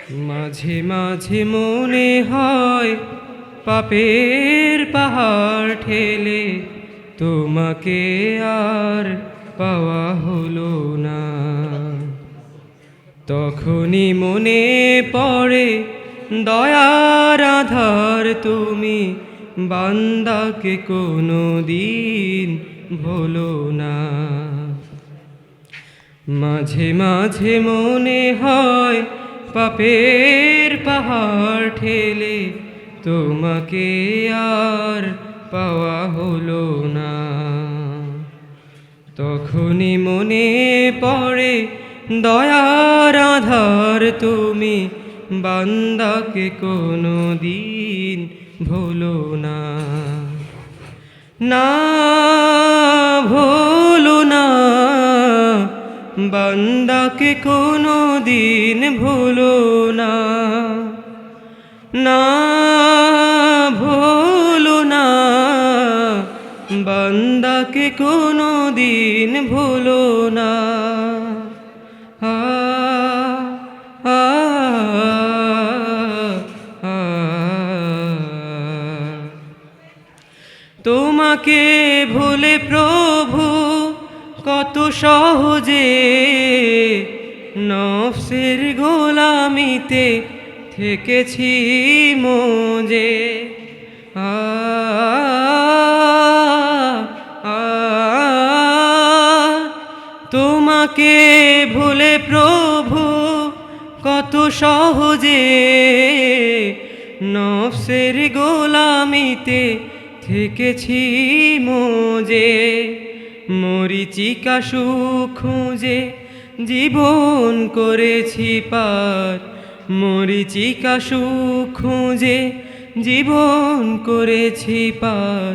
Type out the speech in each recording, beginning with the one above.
মাঝে মাঝে মনে হয় পাপের পাহাড় ঠেলে তোমাকে আর পাওয়া হলো না। তখনই মনে পড়ে দয়ার আধার তুমি, বান্দাকে কোনো দিন ভুলো না। মাঝে মাঝে মনে হয় পাপের পাহাড় ঠেলে তোমাকে আর পাওয়া হলো না। তখনই মনে পড়ে দয়ার আধার তুমি, বান্দাকে কোনো দিন ভুলো না। না ভুলো না, বান্দাকে কোনো দিন ভুলো না। না ভুলো না, বান্দাকে কোনো দিন ভুলো না। আ আ আ তোমাকে ভুলে প্রভু কত সহজে নফসের গোলামিতে থেকেছি মোজে। আ আ তোমাকে ভুলে প্রভু কত সহজে নফসের গোলামিতে থেকেছি মোজে। মরিচিকা সুখ খুঁজে জীবন করেছি পার, মরিচিকা সুখ খুঁজে জীবন করেছি পার।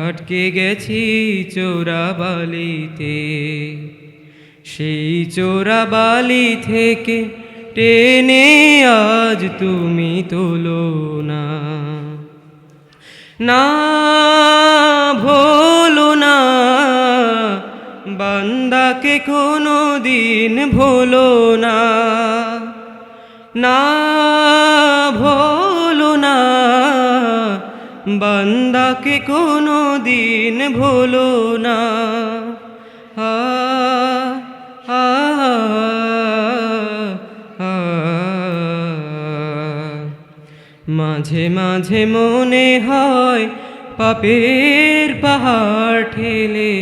আটকে গেছি চোরাবালিতে, সেই চোরাবালি থেকে টেনে আজ তুমি তোলো না। না ভুলো না, বান্দাকে কোনো দিন ভুলো না। না ভুলো না, বান্দাকে কোনো দিন ভুলো না। আ আ আ মাঝে মাঝে মনে হয় পাপের পাহাড় ঠেলে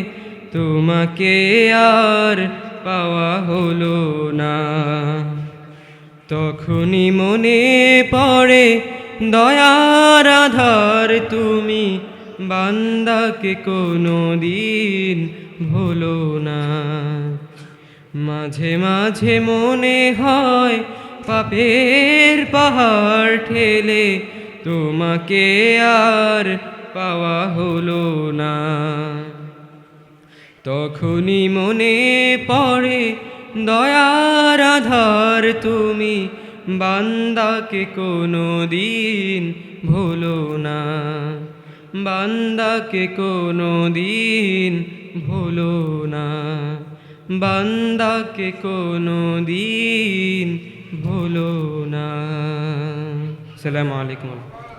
তোমাকে আর পাওয়া হলো না। তখনই মনে পড়ে দয়ার আধার তুমি, বান্দাকে কোনো দিন ভুলো না। মাঝে মাঝে মনে হয় পাপের পাহাড় ঠেলে তোমাকে আর পাওয়া হলো না। তখনই মনে পড়ে দয়ার আধার তুমি, বান্দাকে কোনো দিন ভুলো না। বান্দাকে কোনো দিন ভুলো না, বান্দাকে কোনো দিন ভুলো না। আসসালামু আলাইকুম।